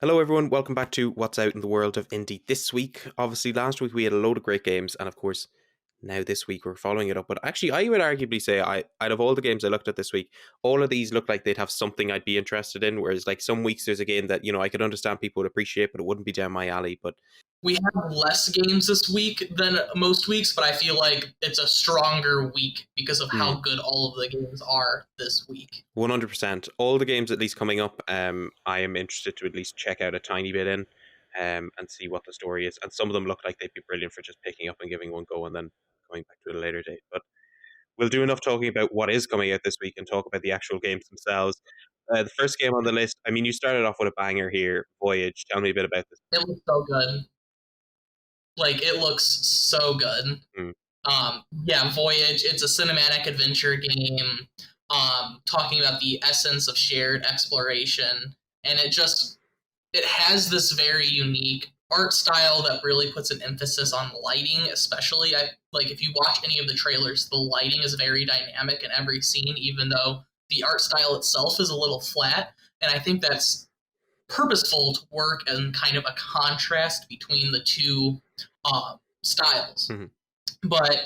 Hello, everyone. Welcome back to What's Out in the World of Indie this week. Obviously, last week we had a load of great games, and of course, now this week we're following it up. But actually, I would arguably say, out of all the games I looked at this week, all of these look like they'd have something I'd be interested in. Whereas, like some weeks, there's a game that I could understand people would appreciate, but it wouldn't be down my alley. But We have less games this week than most weeks, but I feel like it's a stronger week because of how good all of the games are this week. 100%, all the games at least coming up, I am interested to at least check out a tiny bit in, and see what the story is. And some of them look like they'd be brilliant for just picking up and giving one go, and then coming back to it at a later date. But we'll do enough talking about what is coming out this week and talk about the actual games themselves. The first game on the list, I mean, you started off with a banger here, Voyage. Tell me a bit about this. It looks so good. Like, it looks so good. Voyage, it's a cinematic adventure game, talking about the essence of shared exploration. And it has this very unique art style that really puts an emphasis on lighting, especially. If you watch any of the trailers, the lighting is very dynamic in every scene, even though the art style itself is a little flat. And I think that's purposeful to work in kind of a contrast between the two styles. Mm-hmm. But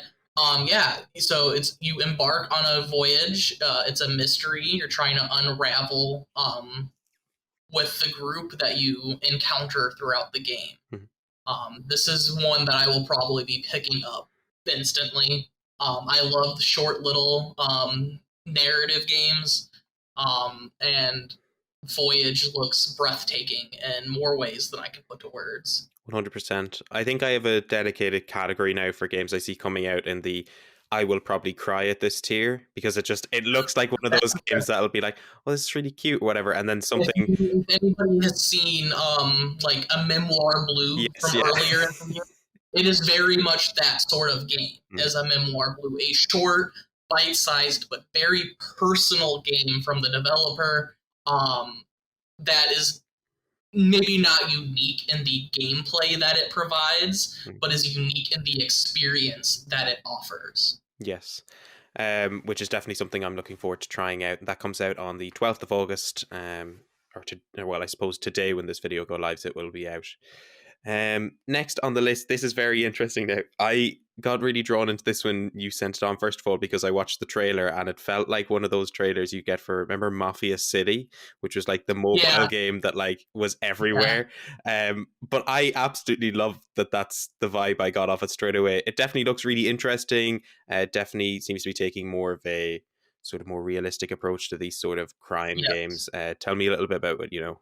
so you embark on a voyage. It's a mystery. You're trying to unravel with the group that you encounter throughout the game. Mm-hmm. This is one that I will probably be picking up instantly. I love the short little narrative games, and Voyage looks breathtaking in more ways than I can put to words. 100%. I think I have a dedicated category now for games I see coming out in the I will probably cry at this tier, because it looks like one of those games that'll be like, oh, this is really cute or whatever, and then something. If anybody has seen like a Memoir Blue from earlier in the year, it is very much that sort of game as a Memoir Blue, a short, bite-sized but very personal game from the developer that is maybe not unique in the gameplay that it provides, but is unique in the experience that it offers. Yes. Which is definitely something I'm looking forward to trying out. That comes out on the 12th of August, I suppose today when this video goes live, it will be out. Next on the list, this is very interesting now. I got really drawn into this when you sent it on, first of all, because I watched the trailer and it felt like one of those trailers you get for, remember Mafia City, which was like the mobile game that like was everywhere. But I absolutely love that that's the vibe I got off it straight away. It definitely looks really interesting. Definitely seems to be taking more of a sort of more realistic approach to these sort of crime games. Tell me a little bit about what you know.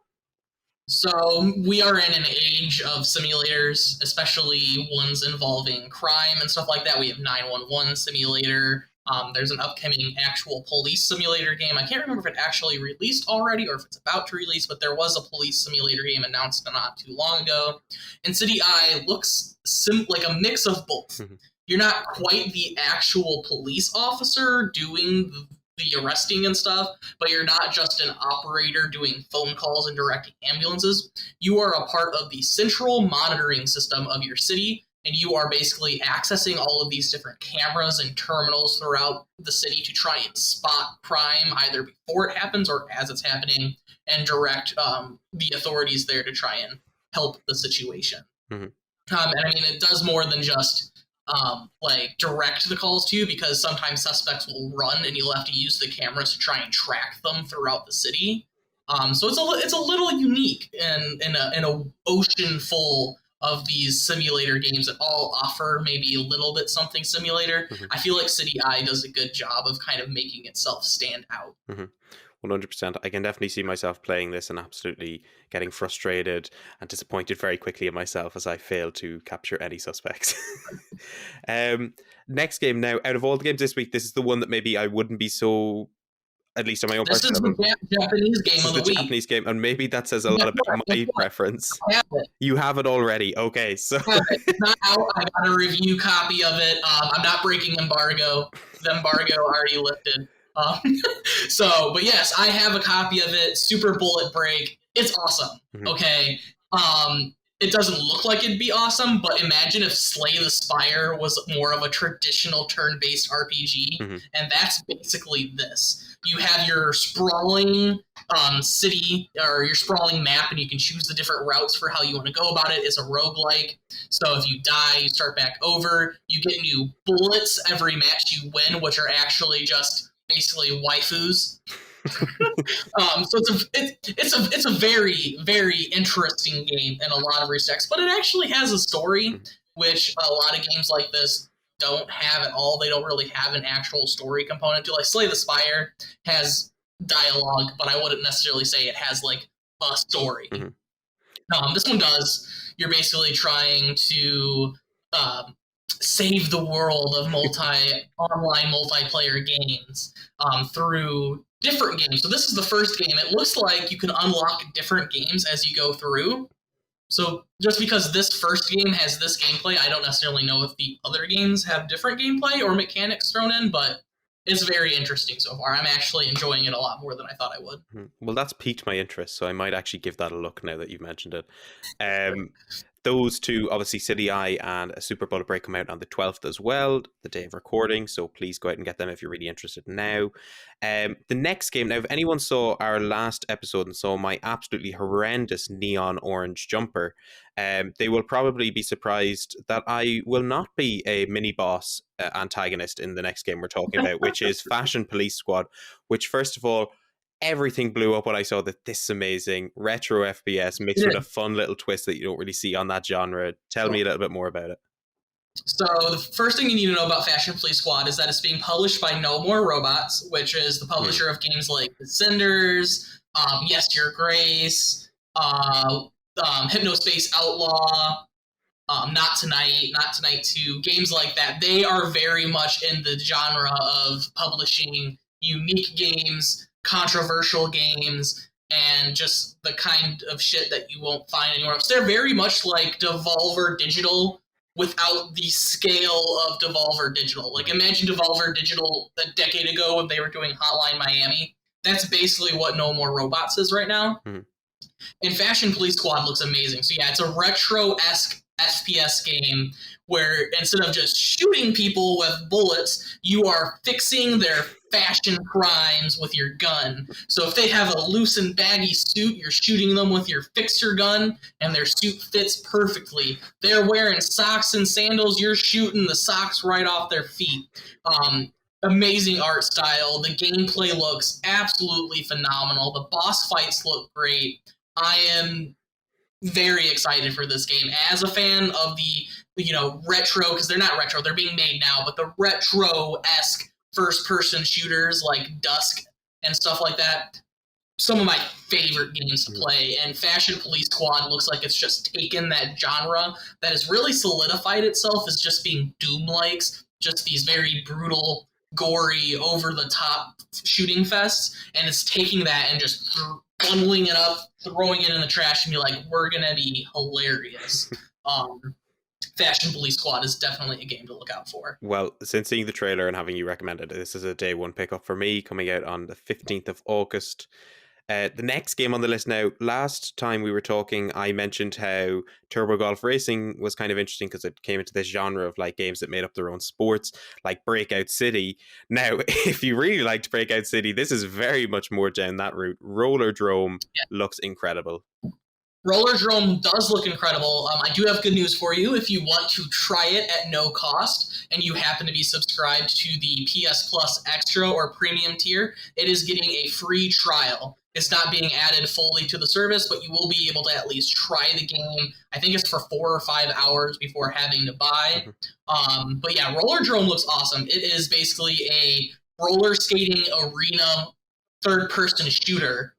So we are in an age of simulators, especially ones involving crime and stuff like that. We have 911 simulator. There's an upcoming actual police simulator game. I can't remember if it actually released already or if it's about to release, but there was a police simulator game announced not too long ago. And City Eye looks like a mix of both. You're not quite the actual police officer doing the arresting and stuff, but you're not just an operator doing phone calls and directing ambulances. You are a part of the central monitoring system of your city, and you are basically accessing all of these different cameras and terminals throughout the city to try and spot crime either before it happens or as it's happening, and direct the authorities there to try and help the situation. And I mean, it does more than just direct the calls to you, because sometimes suspects will run and you'll have to use the cameras to try and track them throughout the city. So it's a little unique in a ocean full of these simulator games that all offer maybe a little bit something simulator. I feel like City Eye does a good job of kind of making itself stand out. 100%. I can definitely see myself playing this and absolutely getting frustrated and disappointed very quickly in myself as I fail to capture any suspects. Next game now, out of all the games this week, this is the one that maybe I wouldn't be so, at least on my own personal level. This is the Japanese game of the week. Japanese game, and maybe that says a lot about my preference. I have it. You have it already. Okay, so it's not out. I got a review copy of it. I'm not breaking embargo. The embargo already lifted. But yes, I have a copy of it. Super Bullet Break. It's awesome. Okay. it doesn't look like it'd be awesome, but imagine if Slay the Spire was more of a traditional turn-based RPG, Mm-hmm. and that's basically this. You have your sprawling city, or your sprawling map, and you can choose the different routes for how you want to go about it. It's a roguelike, so if you die, you start back over. You get new bullets every match you win, which are actually just basically waifus. So it's a very very interesting game in a lot of respects, but it actually has a story, which a lot of games like this don't have at all. They don't really have an actual story component to. Like Slay the Spire has dialogue, but I wouldn't necessarily say it has like a story. This one does. You're basically trying to save the world of online multiplayer games through different games. So this is the first game. It looks like you can unlock different games as you go through. So just because this first game has this gameplay, I don't necessarily know if the other games have different gameplay or mechanics thrown in, but it's very interesting so far. I'm actually enjoying it a lot more than I thought I would. Well, that's piqued my interest, so I might actually give that a look now that you've mentioned it. Those two, obviously City Eye and a Super Bullet Break, come out on the 12th as well, the day of recording, so please go out and get them if you're really interested now. The next game, now if anyone saw our last episode and saw my absolutely horrendous neon orange jumper, they will probably be surprised that I will not be a mini-boss antagonist in the next game we're talking about, which is Fashion Police Squad, which first of all, everything blew up when I saw that this is amazing retro FPS mixed with a fun little twist that you don't really see on that genre. Tell me a little bit more about it. So the first thing you need to know about Fashion Police Squad is that it's being published by No More Robots, which is the publisher of games like Descenders, Yes Your Grace, Hypnospace Outlaw, Not Tonight 2, games like that. They are very much in the genre of publishing unique games, controversial games, and just the kind of shit that you won't find anywhere else. They're very much like Devolver Digital without the scale of Devolver Digital. Like, imagine Devolver Digital a decade ago when they were doing Hotline Miami. That's basically what No More Robots is right now. And Fashion Police Squad looks amazing. So yeah, it's a retro-esque FPS game where instead of just shooting people with bullets, you are fixing their fashion crimes with your gun. So if they have a loose and baggy suit, you're shooting them with your fixer gun, and their suit fits perfectly. They're wearing socks and sandals, you're shooting the socks right off their feet. Amazing art style. The gameplay looks absolutely phenomenal. The boss fights look great. I am very excited for this game as a fan of the retro, because they're not retro, they're being made now, but the retro-esque first-person shooters like Dusk and stuff like that. Some of my favorite games to play, and Fashion Police Squad looks like it's just taken that genre that has really solidified itself as just being Doom-likes, just these very brutal, gory, over-the-top shooting fests, and it's taking that and just bundling it up, throwing it in the trash, and be like, we're gonna be hilarious. Fashion Police Squad is definitely a game to look out for. Well, since seeing the trailer and having you recommended it, this is a day one pickup for me, coming out on the 15th of August. The next game on the list now, last time we were talking, I mentioned how Turbo Golf Racing was kind of interesting because it came into this genre of like games that made up their own sports, like Breakout City. Now, if you really liked Breakout City, this is very much more down that route. Rollerdrome looks incredible. Rollerdrome does look incredible. I do have good news for you. If you want to try it at no cost and you happen to be subscribed to the PS Plus Extra or Premium tier, it is getting a free trial. It's not being added fully to the service, but you will be able to at least try the game. I think it's for 4 or 5 hours before having to buy. But yeah, Rollerdrome looks awesome. It is basically a roller skating arena third-person shooter.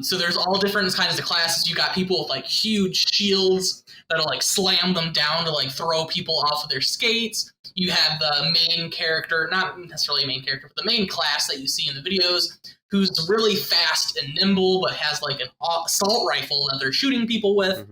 So there's all different kinds of classes. You got people with like huge shields that'll like slam them down to like throw people off of their skates. You have the main character, not necessarily a main character, but the main class that you see in the videos, who's really fast and nimble, but has like an assault rifle that they're shooting people with.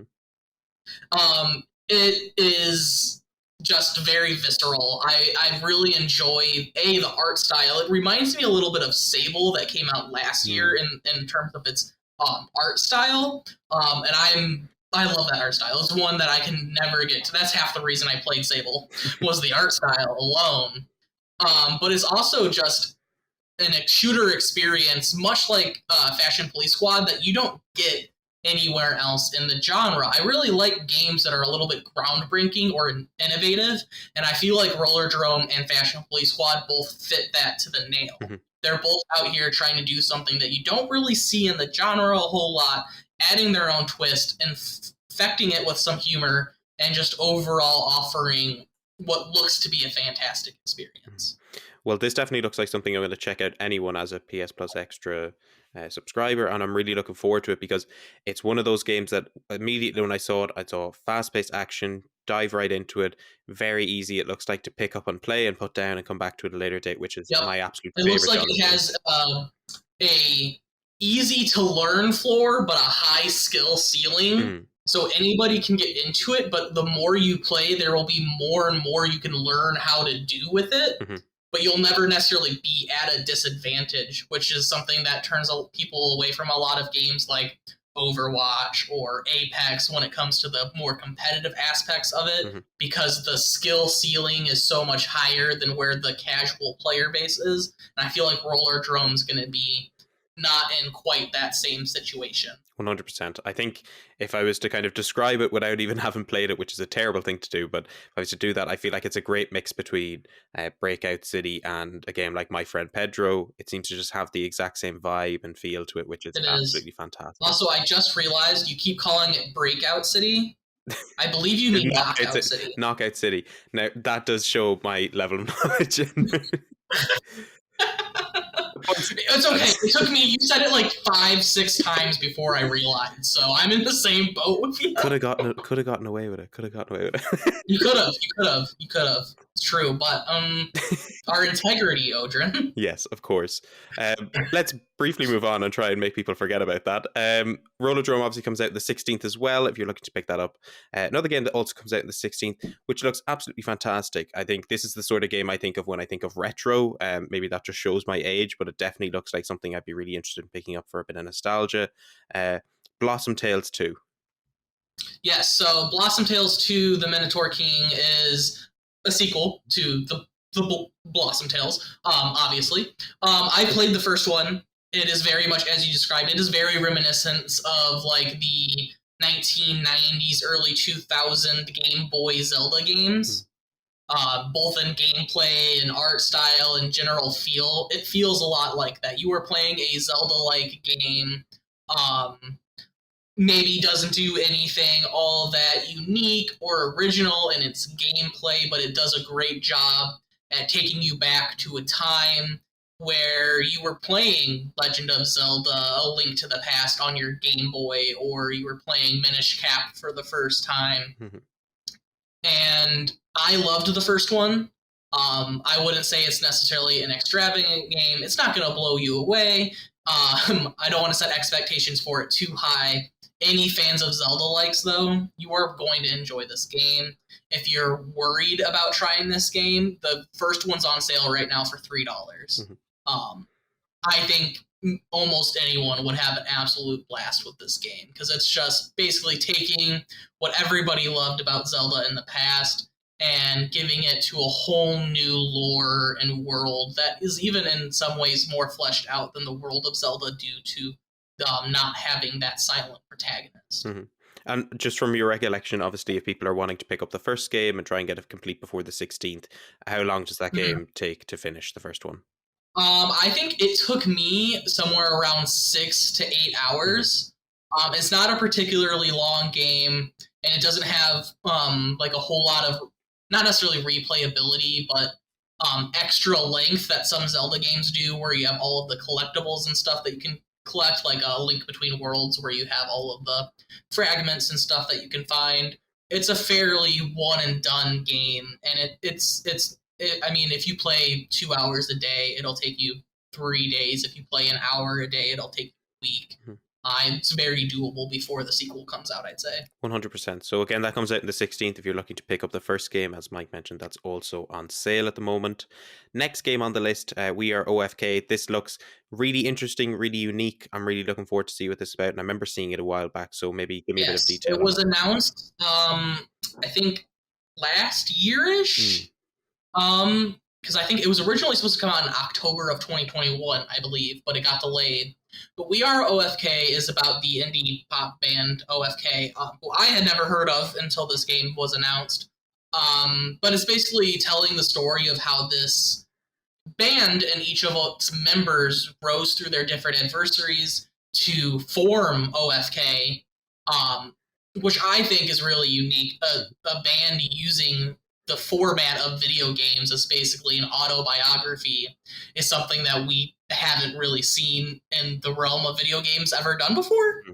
It is just very visceral. I really enjoy the art style. It reminds me a little bit of Sable that came out last year in terms of its art style. And I'm I love that art style. It's one that I can never get to. That's half the reason I played Sable, was the art style alone. But it's also just a shooter experience, much like Fashion Police Squad, that you don't get anywhere else in the genre. I really like games that are a little bit groundbreaking or innovative, and I feel like Rollerdrome and Fashion Police Squad both fit that to the nail. Mm-hmm. They're both out here trying to do something that you don't really see in the genre a whole lot, adding their own twist and affecting it with some humor, and just overall offering what looks to be a fantastic experience. Well, this definitely looks like something I'm going to check out anyone as a PS Plus Extra subscriber, and I'm really looking forward to it because it's one of those games that immediately when I saw it, I saw fast-paced action, dive right into it, very easy. It looks like to pick up and play and put down and come back to at a later date, which is my absolute favorite. It looks like it has a easy to learn floor, but a high skill ceiling. So anybody can get into it, but the more you play, there will be more and more you can learn how to do with it. But you'll never necessarily be at a disadvantage, which is something that turns people away from a lot of games like Overwatch or Apex when it comes to the more competitive aspects of it, because the skill ceiling is so much higher than where the casual player base is. And I feel like Rollerdrome is going to be not in quite that same situation. 100%. I think if I was to kind of describe it without even having played it, which is a terrible thing to do, but if I was to do that, I feel like it's a great mix between Breakout City and a game like My Friend Pedro. It seems to just have the exact same vibe and feel to it, which is absolutely fantastic. Also, I just realized you keep calling it Breakout City. I believe you mean Knockout City. Knockout City. Now, that does show my level of knowledge. It's okay. It took me, you said it like 5-6 times before I realized, so I'm in the same boat with you. Could have gotten away with it. You could have. It's true, but our integrity, Odrin. Yes, of course. Let's briefly move on and try and make people forget about that. Rollerdrome obviously comes out the 16th as well, if you're looking to pick that up. Another game that also comes out on the 16th, which looks absolutely fantastic. I think this is the sort of game I think of when I think of retro. Maybe that just shows my age, but it definitely looks like something I'd be really interested in picking up for a bit of nostalgia. Blossom Tales 2. Yes, so Blossom Tales 2, The Minotaur King, is a sequel to the Blossom Tales, obviously. I played the first one. It is very much, as you described, it is very reminiscent of like the 1990s, early 2000 Game Boy Zelda games. Both in gameplay and art style and general feel. It feels a lot like that. You are playing a Zelda-like game. Maybe doesn't do anything all that unique or original in its gameplay, but it does a great job at taking you back to a time where you were playing Legend of Zelda: A Link to the Past on your Game Boy, or you were playing Minish Cap for the first time. And I loved the first one. I wouldn't say it's necessarily an extravagant game. It's not going to blow you away. I don't want to set expectations for it too high. Any fans of Zelda likes, though, you are going to enjoy this game. If you're worried about trying this game, the first one's on sale right now for $3. I think almost anyone would have an absolute blast with this game, because it's just basically taking what everybody loved about Zelda in the past and giving it to a whole new lore and world that is even in some ways more fleshed out than the world of Zelda due to not having that silent protagonist. And just from your recollection, obviously, if people are wanting to pick up the first game and try and get it complete before the 16th, how long does that game take to finish the first one? I think it took me somewhere around 6 to 8 hours. It's not a particularly long game, and it doesn't have like a whole lot of, not necessarily replayability, but extra length that some Zelda games do, where you have all of the collectibles and stuff that you can collect, like a Link Between Worlds, where you have all of the fragments and stuff that you can find. It's a fairly one and done game, and I mean, if you play 2 hours a day, it'll take you 3 days. If you play an hour a day, it'll take you a week. it's very doable before the sequel comes out, I'd say. 100%. So again, that comes out on the 16th. If you're looking to pick up the first game, as Mike mentioned, that's also on sale at the moment. Next game on the list, We Are OFK. This looks really interesting, really unique. I'm really looking forward to see what this is about. And I remember seeing it a while back, so maybe give me a bit of Yes, detail it on was what. announced, I think last yearish. Because I think it was originally supposed to come out in October of 2021, I believe, but it got delayed. But We Are OFK is about the indie pop band OFK, who I had never heard of until this game was announced. But it's basically telling the story of how this band and each of its members rose through their different adversaries to form OFK, which I think is really unique. A band using the format of video games as basically an autobiography is something that we haven't really seen in the realm of video games ever done before.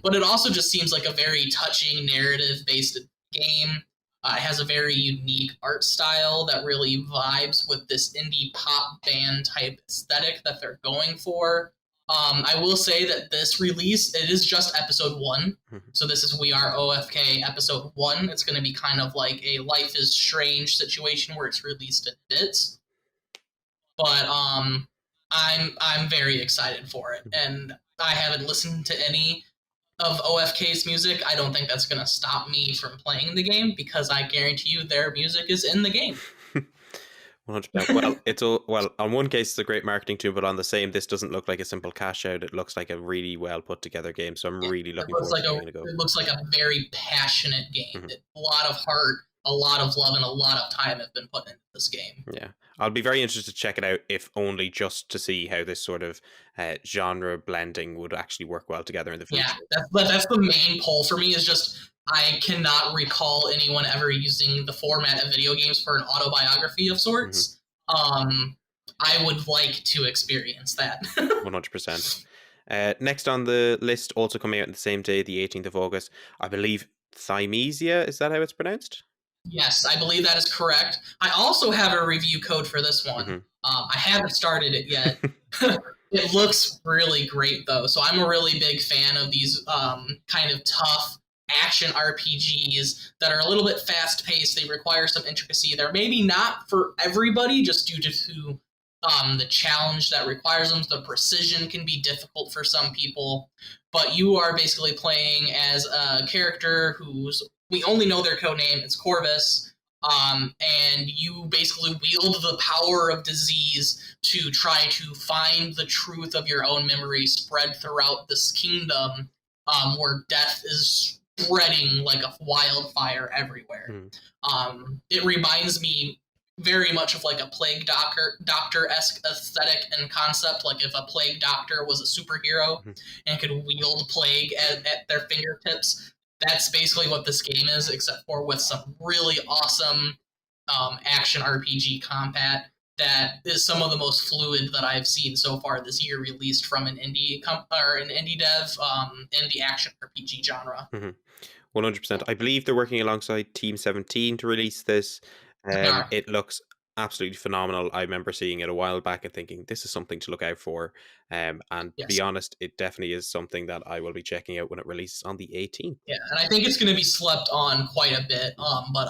But it also just seems like a very touching narrative-based game. It has a very unique art style that really vibes with this indie pop band type aesthetic that they're going for. I will say that this release, it is just episode 1. So this is We Are OFK episode 1. It's going to be kind of like a Life is Strange situation where it's released in bits. But I'm very excited for it, and I haven't listened to any of OFK's music. I don't think that's going to stop me from playing the game because I guarantee you their music is in the game. 100%. Well, on one case, it's a great marketing tool, but on the same, this doesn't look like a simple cash out. It looks like a really well put together game. So I'm really looking forward to giving it a go. It looks like a very passionate game. A lot of heart, a lot of love, and a lot of time have been put into this game. Yeah, I'll be very interested to check it out, if only just to see how this sort of genre blending would actually work well together in the future. Yeah, that's the main pull for me, is just I cannot recall anyone ever using the format of video games for an autobiography of sorts. I would like to experience that. 100%. Next on the list, also coming out on the same day, the 18th of August, I believe Thymesia, is that how it's pronounced? Yes, I believe that is correct. I also have a review code for this one. I haven't started it yet. It looks really great, though. So I'm a really big fan of these kind of tough action RPGs that are a little bit fast-paced. They require some intricacy. They're maybe not for everybody, just due to the challenge that requires them. The precision can be difficult for some people. But you are basically playing as a character we only know their code name. It's Corvus. And you basically wield the power of disease to try to find the truth of your own memory spread throughout this kingdom, where death is spreading like a wildfire everywhere. It reminds me very much of like a plague doctor-esque aesthetic and concept. Like if a plague doctor was a superhero and could wield plague at their fingertips. That's basically what this game is, except for with some really awesome action RPG combat that is some of the most fluid that I've seen so far this year, released from an indie dev in the action RPG genre. 100%. I believe they're working alongside Team 17 to release this. It looks absolutely phenomenal. I remember seeing it a while back and thinking this is something to look out for. And to be honest, it definitely is something that I will be checking out when it releases on the 18th. Yeah, and I think it's going to be slept on quite a bit. But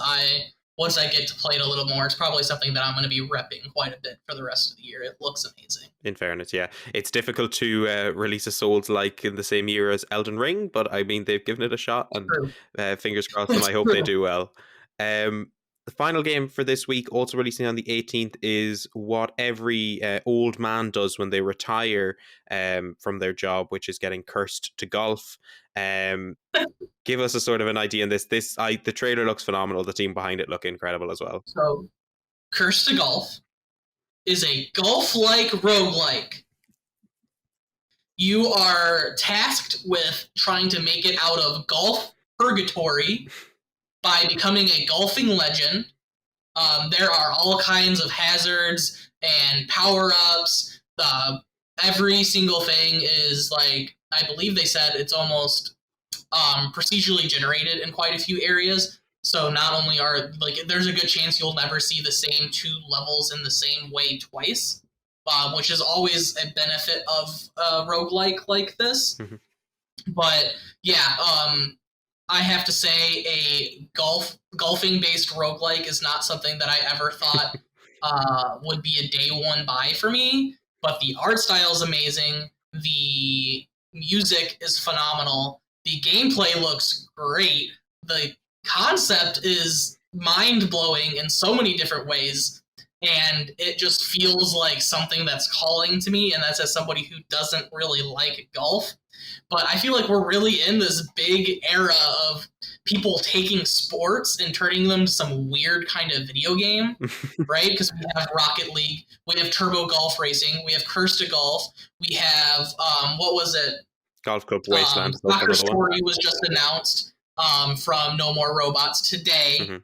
once I get to play it a little more, it's probably something that I'm going to be repping quite a bit for the rest of the year. It looks amazing. In fairness, yeah. It's difficult to release a Souls-like in the same year as Elden Ring, but I mean, they've given it a shot, and fingers crossed, and I hope they do well. The final game for this week, also releasing on the 18th, is what every old man does when they retire from their job, which is getting cursed to golf. Give us a sort of an idea on this. The trailer looks phenomenal. The team behind it look incredible as well. So, Cursed to Golf is a golf-like roguelike. You are tasked with trying to make it out of golf purgatory by becoming a golfing legend. There are all kinds of hazards and power-ups. Every single thing is like, I believe they said it's almost procedurally generated in quite a few areas. So not only there's a good chance you'll never see the same 2 levels in the same way twice. which is always a benefit of a roguelike like this. Mhm. But yeah, I have to say a golfing based roguelike is not something that I ever thought would be a day one buy for me. But the art style is amazing. The music is phenomenal. The gameplay looks great. The concept is mind blowing in so many different ways. And it just feels like something that's calling to me. And that's as somebody who doesn't really like golf. But I feel like we're really in this big era of people taking sports and turning them to some weird kind of video game, right? Because we have Rocket League, we have Turbo Golf Racing, we have Curse to Golf, we have, what was it? Golf Club Wasteland is also Soccer another one. Story was just announced from No More Robots today. Mhm.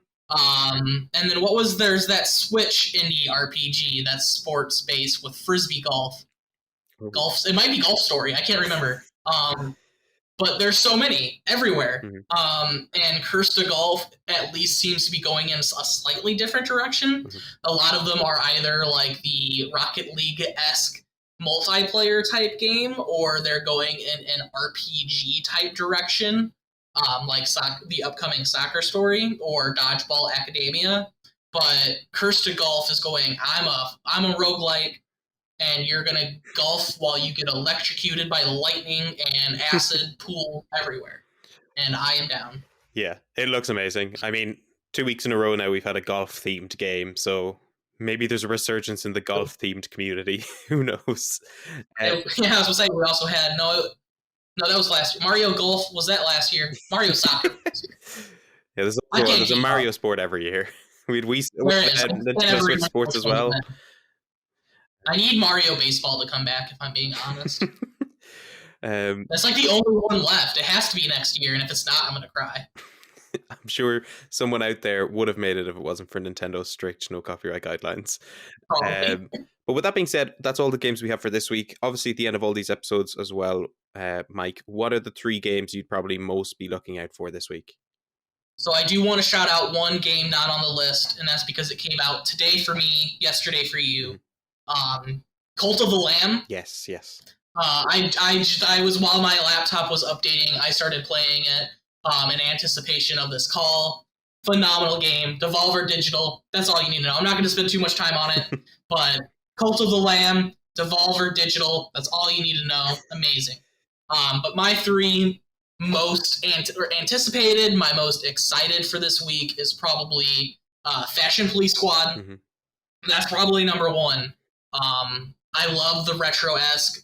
And then there's that Switch indie RPG that's sports based with Frisbee Golf. It might be Golf Story, I can't remember. But there's so many everywhere. Mhm. And Curse to Golf at least seems to be going in a slightly different direction. Mhm. A lot of them are either like the Rocket League-esque multiplayer type game, or they're going in an RPG type direction, like the upcoming Soccer Story or Dodgeball Academia. But Curse to Golf is going, I'm a roguelike, and you're going to golf while you get electrocuted by lightning and acid pool everywhere. And I am down. Yeah, it looks amazing. I mean, 2 weeks in a row now we've had a golf-themed game, so maybe there's a resurgence in the golf-themed community. Who knows? Yeah, I was going to say, we also had, no, that was last year. Mario Golf, was that last year? Mario Soccer. Yeah, there's a Mario sport every year. We there is. Nintendo Switch Sports as well. I need Mario Baseball to come back, if I'm being honest. That's like the only one left. It has to be next year, and if it's not, I'm going to cry. I'm sure someone out there would have made it if it wasn't for Nintendo's strict no copyright guidelines. But with that being said, that's all the games we have for this week. Obviously, at the end of all these episodes as well, Mike, what are the 3 games you'd probably most be looking out for this week? So I do want to shout out one game not on the list, and that's because it came out today for me, yesterday for you. Cult of the Lamb. Yes. I was, while my laptop was updating, I started playing it in anticipation of this call. Phenomenal game. Devolver Digital. That's all you need to know. I'm not going to spend too much time on it, but Cult of the Lamb, Devolver Digital. That's all you need to know. Amazing. But my 3 most anticipated, my most excited for this week is probably Fashion Police Squad. Mm-hmm. That's probably number 1. I love the retro-esque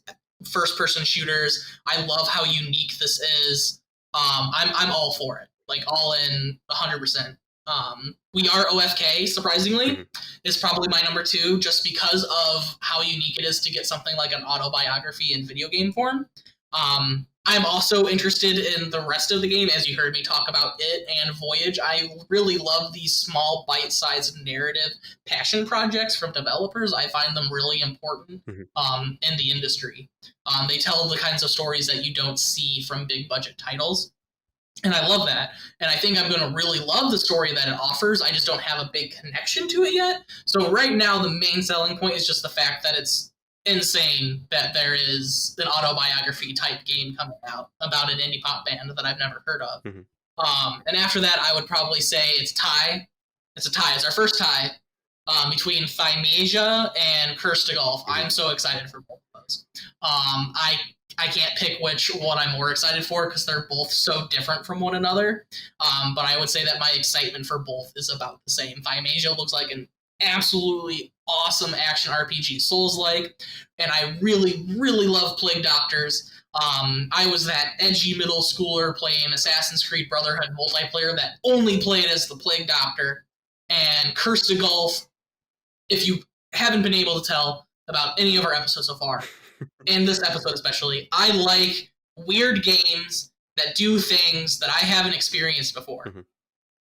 first-person shooters. I love how unique this is. I'm all for it, like all in 100%. We Are Ofk, surprisingly, is probably my number 2, just because of how unique it is to get something like an autobiography in video game form. I'm also interested in the rest of the game, as you heard me talk about it and Voyage. I really love these small, bite-sized narrative passion projects from developers. I find them really important in the industry. They tell the kinds of stories that you don't see from big-budget titles. And I love that. And I think I'm going to really love the story that it offers. I just don't have a big connection to it yet. So right now, the main selling point is just the fact that it's insane that there is an autobiography type game coming out about an indie pop band that I've never heard of. And after that, I would probably say it's a tie. It's our first tie between Thymesia and Curse to Golf. I'm so excited for both of those. I can't pick which one I'm more excited for because they're both so different from one another. But I would say that my excitement for both is about the same. Thymesia looks like an absolutely awesome action RPG Souls-like, and I really, really love Plague Doctors. I was that edgy middle schooler playing Assassin's Creed Brotherhood multiplayer that only played as the Plague Doctor. And Curse to Golf, if you haven't been able to tell about any of our episodes so far, and this episode especially, I like weird games that do things that I haven't experienced before.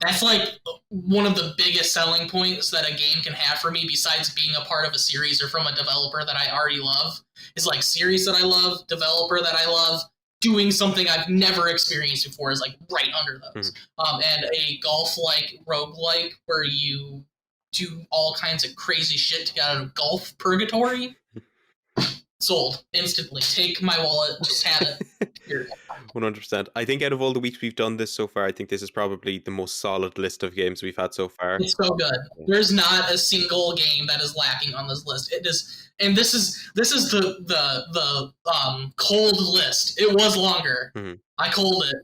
That's like one of the biggest selling points that a game can have for me, besides being a part of a series or from a developer that I already love, is like series that I love, developer that I love, doing something I've never experienced before is like right under those. And a golf-like roguelike where you do all kinds of crazy shit to get out of golf purgatory sold instantly. Take my wallet. Just have it. Period. 100%. I think out of all the weeks we've done this so far, I think this is probably the most solid list of games we've had so far. It's so good. There's not a single game that is lacking on this list. It is, and this is the cold list. It was longer. Mhm. I cold it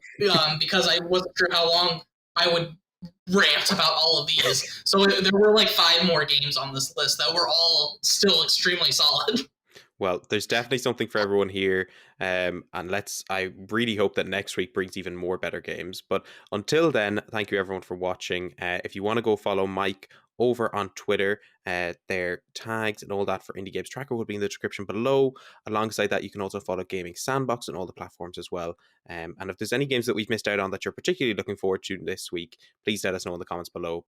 because I wasn't sure how long I would rant about all of these. So there were like 5 more games on this list that were all still extremely solid. Well, there's definitely something for everyone here. And I really hope that next week brings even more better games. But until then, thank you everyone for watching. If you want to go follow Mike over on Twitter, their tags and all that for Indie Games Tracker will be in the description below. Alongside that, you can also follow Gaming Sandbox on all the platforms as well. And if there's any games that we've missed out on that you're particularly looking forward to this week, please let us know in the comments below.